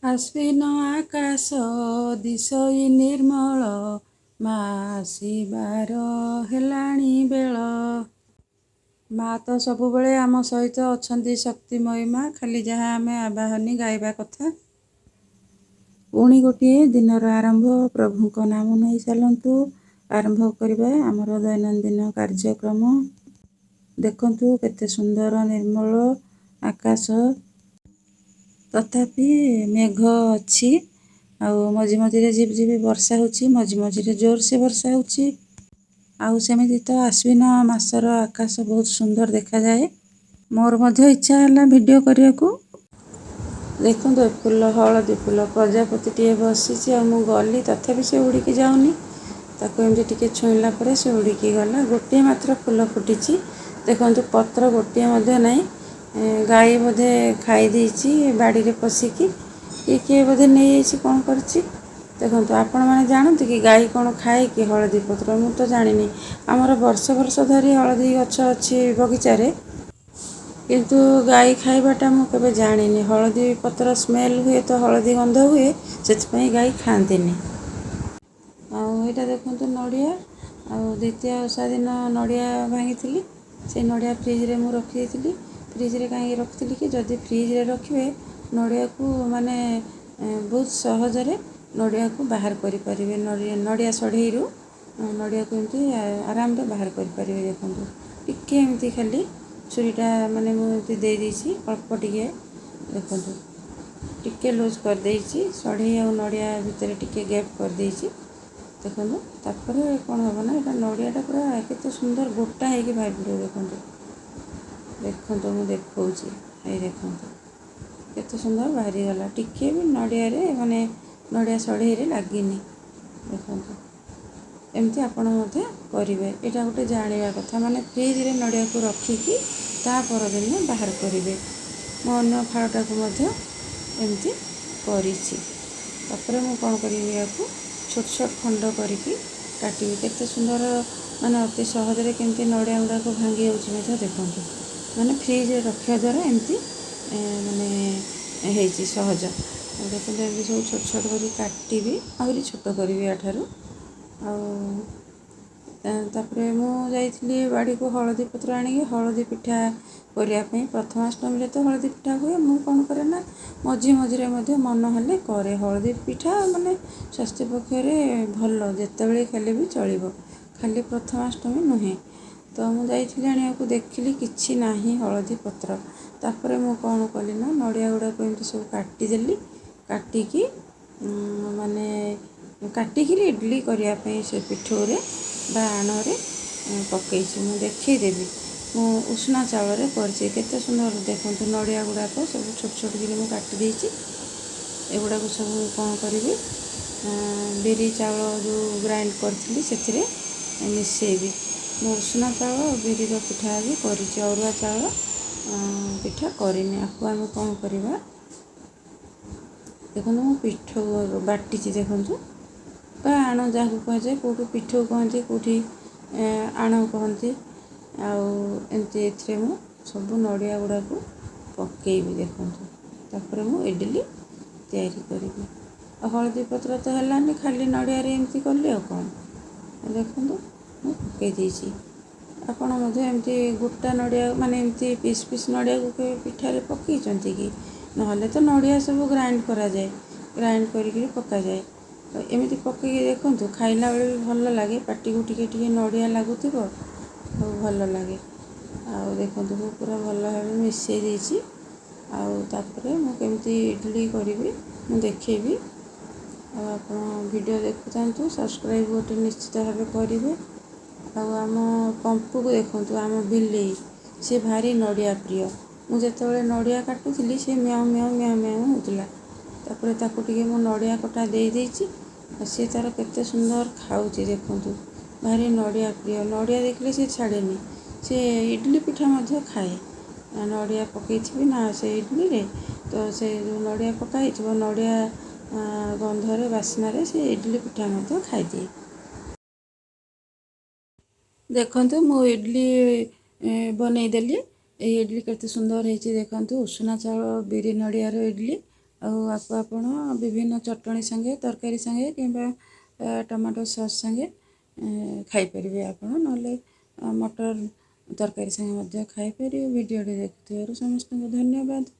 ଆଶ୍ୱିନ ଆକାଶ ଦିଶଇ ନିର୍ମଳ, ମା ଆସିବାର ହେଲାଣି ବେଳ। ମା ତ ସବୁବେଳେ ଆମ ସହିତ ଅଛନ୍ତି, ଶକ୍ତିମୟୀ ମା। ଖାଲି ଯାହା ଆମେ ଆବାହନୀ ଗାଇବା କଥା। ପୁଣି ଗୋଟିଏ ଦିନର ଆରମ୍ଭ। ପ୍ରଭୁଙ୍କ ନାମ ନେଇ ଚାଲନ୍ତୁ। ଆରମ୍ଭ କରିବା ଆମର ଦୈନନ୍ଦିନ କାର୍ଯ୍ୟକ୍ରମ। ଦେଖନ୍ତୁ କେତେ ସୁନ୍ଦର ନିର୍ମଳ ଆକାଶ। ତଥାପି ମେଘ ଅଛି, ଆଉ ମଝି ମଝିରେ ଝିପ୍ ଝିପ୍ ବର୍ଷା ହେଉଛି, ମଝି ମଝିରେ ଜୋରସେ ବର୍ଷା ହେଉଛି। ଆଉ ସେମିତି ତ ଆଶ୍ୱିନ ମାସର ଆକାଶ ବହୁତ ସୁନ୍ଦର ଦେଖାଯାଏ। ମୋର ମଧ୍ୟ ଇଚ୍ଛା ହେଲା ଭିଡ଼ିଓ କରିବାକୁ। ଦେଖନ୍ତୁ ଫୁଲ, ହଳଦୀ ଫୁଲ, ପ୍ରଜାପତିଟିଏ ବସିଛି, ଆଉ ମୁଁ ଗଲି ତଥାପି ସେ ଉଡ଼ିକି ଯାଉନି। ତାକୁ ଏମିତି ଟିକେ ଛୁଇଁଲା ପରେ ସେ ଉଡ଼ିକି ଗଲା। ଗୋଟିଏ ମାତ୍ର ଫୁଲ ଫୁଟିଛି। ଦେଖନ୍ତୁ ପତ୍ର ଗୋଟିଏ ମଧ୍ୟ ନାହିଁ। ଗାଈ ବୋଧେ ଖାଇ ଦେଇଛି ବାଡ଼ିରେ ପଶିକି, କିଏ ବୋଧେ ନେଇଯାଇଛି, କ'ଣ କରିଛି। ଦେଖନ୍ତୁ ଆପଣମାନେ ଜାଣନ୍ତି କି ଗାଈ କ'ଣ ଖାଏ କି ହଳଦୀ ପତ୍ର? ମୁଁ ତ ଜାଣିନି। ଆମର ବର୍ଷ ବର୍ଷ ଧରି ହଳଦୀ ଗଛ ଅଛି ବଗିଚାରେ, କିନ୍ତୁ ଗାଈ ଖାଇବାଟା ମୁଁ କେବେ ଜାଣିନି। ହଳଦୀ ପତ୍ର ସ୍ମେଲ୍ ହୁଏ ତ, ହଳଦୀ ଗନ୍ଧ ହୁଏ, ସେଥିପାଇଁ ଗାଈ ଖାଆନ୍ତିନି। ଆଉ ଏଇଟା ଦେଖନ୍ତୁ ନଡ଼ିଆ। ଆଉ ଦ୍ୱିତୀୟ ଓଷା ଦିନ ନଡ଼ିଆ ଭାଙ୍ଗିଥିଲି। ସେ ନଡ଼ିଆ ଫ୍ରିଜରେ ମୁଁ ରଖିଦେଇଥିଲି। ଫ୍ରିଜରେ କାହିଁକି ରଖିଥିଲି କି, ଯଦି ଫ୍ରିଜରେ ରଖିବେ ନଡ଼ିଆକୁ ମାନେ ବହୁତ ସହଜରେ ନଡ଼ିଆକୁ ବାହାର କରିପାରିବେ। ନଡ଼ିଆ ସଢ଼େଇରୁ ନଡ଼ିଆକୁ ଏମିତି ଆରାମରେ ବାହାର କରିପାରିବେ। ଦେଖନ୍ତୁ ଟିକେ ଏମିତି ଖାଲି ଛୁରୀଟା ମାନେ ମୁଁ ଏମିତି ଦେଇଦେଇଛି, ଅଳ୍ପ ଟିକେ। ଦେଖନ୍ତୁ ଟିକେ ଲୁଜ୍ କରିଦେଇଛି, ସଢ଼େଇ ଆଉ ନଡ଼ିଆ ଭିତରେ ଟିକେ ଗ୍ୟାପ୍ କରିଦେଇଛି। ଦେଖନ୍ତୁ ତାପରେ କ'ଣ ହେବ ନା, ଏଇଟା ନଡ଼ିଆଟା ପୁରା କେତେ ସୁନ୍ଦର ଗୋଟା ହେଇକି ବାହାରି ପଡ଼ିବ। ଦେଖନ୍ତୁ ଦେଖନ୍ତୁ ମୁଁ ଦେଖାଉଛି, ଏଇ ଦେଖନ୍ତୁ କେତେ ସୁନ୍ଦର ବାହାରିଗଲା। ଟିକେ ବି ନଡ଼ିଆରେ ମାନେ ନଡ଼ିଆ ସଢ଼େଇରେ ଲାଗିନି। ଦେଖନ୍ତୁ ଏମିତି ଆପଣ ମଧ୍ୟ କରିବେ। ଏଇଟା ଗୋଟେ ଜାଣିବା କଥା, ମାନେ ଫ୍ରିଜରେ ନଡ଼ିଆକୁ ରଖିକି ତା ପରଦିନ ବାହାର କରିବେ। ମୁଁ ଅନ୍ୟ ଫାଳଟାକୁ ମଧ୍ୟ ଏମିତି କରିଛି। ତାପରେ ମୁଁ କ'ଣ କରିବି, ଏହାକୁ ଛୋଟ ଛୋଟ ଖଣ୍ଡ କରିକି କାଟିବି। କେତେ ସୁନ୍ଦର, ମାନେ ଅତି ସହଜରେ କେମିତି ନଡ଼ିଆ ଗୁଡ଼ାକ ଭାଙ୍ଗି ଯାଉଛି ମଧ୍ୟ ଦେଖନ୍ତୁ। ମାନେ ଫ୍ରିଜରେ ରଖିବା ଦ୍ୱାରା ଏମିତି ମାନେ ହେଇଛି ସହଜ। ଦେଖନ୍ତୁ ଏମିତି ସବୁ ଛୋଟ ଛୋଟ କରି କାଟିବି, ଆହୁରି ଛୋଟ କରିବି ଏହାଠାରୁ। ଆଉ ତାପରେ ମୁଁ ଯାଇଥିଲି ବାଡ଼ିକୁ ହଳଦୀ ପତ୍ର ଆଣିକି ହଳଦୀ ପିଠା କରିବା ପାଇଁ। ପ୍ରଥମାଷ୍ଟମୀରେ ତ ହଳଦୀ ପିଠା ହୁଏ। ମୁଁ କ'ଣ କରେ ନା, ମଝି ମଝିରେ ମଧ୍ୟ ମନ ହେଲେ କରେ। ହଳଦୀ ପିଠା ମାନେ ସ୍ୱାସ୍ଥ୍ୟ ପକ୍ଷରେ ଭଲ, ଯେତେବେଳେ ଖାଇଲେ ବି ଚଳିବ, ଖାଲି ପ୍ରଥମାଷ୍ଟମୀ ନୁହେଁ। ତ ମୁଁ ଯାଇଥିଲି ଆଣିବାକୁ, ଦେଖିଲି କିଛି ନାହିଁ ହଳଦୀ ପତ୍ର। ତାପରେ ମୁଁ କ'ଣ କଲି ନା, ନଡ଼ିଆ ଗୁଡ଼ାକୁ ଏମିତି ସବୁ କାଟିଦେଲି। କାଟିକି ମାନେ କାଟିକିରି ଇଡ଼ଲି କରିବା ପାଇଁ ସେ ପିଠଉରେ ବା ଆଣରେ ପକାଇଛି। ମୁଁ ଦେଖାଇଦେବି। ମୁଁ ଉଷୁନା ଚାଉଳରେ କରିଛି। କେତେ ସୁନ୍ଦର ଦେଖନ୍ତୁ, ନଡ଼ିଆ ଗୁଡ଼ାକ ସବୁ ଛୋଟ ଛୋଟ କରି ମୁଁ କାଟି ଦେଇଛି। ଏଗୁଡ଼ାକୁ ସବୁ କ'ଣ କରିବି, ବିରି ଚାଉଳ ଯେଉଁ ଗ୍ରାଇଣ୍ଡ କରିଥିଲି ସେଥିରେ ମିଶାଇବି। ମୁଁ ଉଷୁନା ଚାଉଳ ବିରିର ପିଠା ଆଜି କରିଛି, ଅରୁଆ ଚାଉଳ ପିଠା କରିନି। ଆକୁ ଆମେ କ'ଣ କରିବା, ଦେଖନ୍ତୁ ମୁଁ ପିଠଉ ବାଟିଛି। ଦେଖନ୍ତୁ, ବା ଆଣ ଯାହାକୁ କୁହାଯାଏ, କେଉଁଠି ପିଠଉ କହନ୍ତି, କେଉଁଠି ଆଣ କହନ୍ତି। ଆଉ ଏମିତି ଏଥିରେ ମୁଁ ସବୁ ନଡ଼ିଆ ଗୁଡ଼ାକୁ ପକାଇବି। ଦେଖନ୍ତୁ ତାପରେ ମୁଁ ଇଡ଼ଲି ତିଆରି କରିବି। ଆଉ ହଳଦୀ ପତ୍ର ତ ହେଲାନି, ଖାଲି ନଡ଼ିଆରେ ଏମିତି କଲି ଆଉ କ'ଣ। ଦେଖନ୍ତୁ ମୁଁ ପକାଇ ଦେଇଛି। ଆପଣ ମଧ୍ୟ ଏମିତି ଗୋଟା ନଡ଼ିଆ, ମାନେ ଏମିତି ପିସ୍ ପିସ୍ ନଡ଼ିଆକୁ କେବେ ପିଠାରେ ପକାଇଛନ୍ତି କି? ନହେଲେ ତ ନଡ଼ିଆ ସବୁ ଗ୍ରାଇଣ୍ଡ କରାଯାଏ, ଗ୍ରାଇଣ୍ଡ କରିକି ପକାଯାଏ। ଏମିତି ପକାଇକି ଦେଖନ୍ତୁ, ଖାଇଲା ବେଳେ ବି ଭଲ ଲାଗେ। ପାଟିକୁ ଟିକେ ଟିକେ ନଡ଼ିଆ ଲାଗୁଥିବ, ଆଉ ଭଲ ଲାଗେ। ଆଉ ଦେଖନ୍ତୁ ମୁଁ ପୁରା ଭଲ ଭାବେ ମିଶାଇ ଦେଇଛି। ଆଉ ତାପରେ ମୁଁ କେମିତି ଇଡ଼ଲି କରିବି ମୁଁ ଦେଖାଇବି। ଆଉ ଆପଣ ଭିଡ଼ିଓ ଦେଖୁଥାନ୍ତୁ, ସବସ୍କ୍ରାଇବ୍ ଗୋଟେ ନିଶ୍ଚିତ ଭାବେ କରିବେ। ଆଉ ଆମ ପମ୍ପୁକୁ ଦେଖନ୍ତୁ, ଆମ ବିଲେଇ, ସେ ଭାରି ନଡ଼ିଆ ପ୍ରିୟ। ମୁଁ ଯେତେବେଳେ ନଡ଼ିଆ କାଟୁଥିଲି ସେ ମ୍ୟାଉ ମ୍ୟାଉ ମ୍ୟାଉ ମ୍ୟାଉ ହେଉଥିଲା। ତାପରେ ତାକୁ ଟିକେ ମୁଁ ନଡ଼ିଆ କଟା ଦେଇଛି, ଆଉ ସିଏ ତା'ର କେତେ ସୁନ୍ଦର ଖାଉଛି। ଦେଖନ୍ତୁ ଭାରି ନଡ଼ିଆ ପ୍ରିୟ, ନଡ଼ିଆ ଦେଖିଲେ ସେ ଛାଡ଼େନି। ସେ ଇଡ଼ଲି ପିଠା ମଧ୍ୟ ଖାଏ। ନଡ଼ିଆ ପକାଇଥିବି ନା ସେ ଇଡ଼ଲିରେ, ତ ସେ ଯେଉଁ ନଡ଼ିଆ ପକା ହେଇଥିବ, ନଡ଼ିଆ ଗନ୍ଧରେ ବାସ୍ନାରେ ସେ ଇଡ଼ଲି ପିଠା ମଧ୍ୟ ଖାଇଦିଏ। ଦେଖନ୍ତୁ ମୁଁ ଇଡ଼ଲି ବନେଇଦେଲି। ଏଇ ଇଡ଼ଲି କେତେ ସୁନ୍ଦର ହେଇଛି ଦେଖନ୍ତୁ। ଉଷୁନା ଚାଉଳ ବିରି ନଡ଼ିଆର ଇଡ଼ଲି, ଆଉ ଆକୁ ଆପଣ ବିଭିନ୍ନ ଚଟଣି ସାଙ୍ଗେ ତରକାରୀ ସାଙ୍ଗେ କିମ୍ବା ଟମାଟୋ ସସ୍ ସାଙ୍ଗେ ଖାଇପାରିବେ ଆପଣ, ନହେଲେ ମଟର ତରକାରୀ ସାଙ୍ଗେ ମଧ୍ୟ ଖାଇପାରିବେ। ଭିଡ଼ିଓଟି ଦେଖିଥିବାରୁ ସମସ୍ତଙ୍କୁ ଧନ୍ୟବାଦ।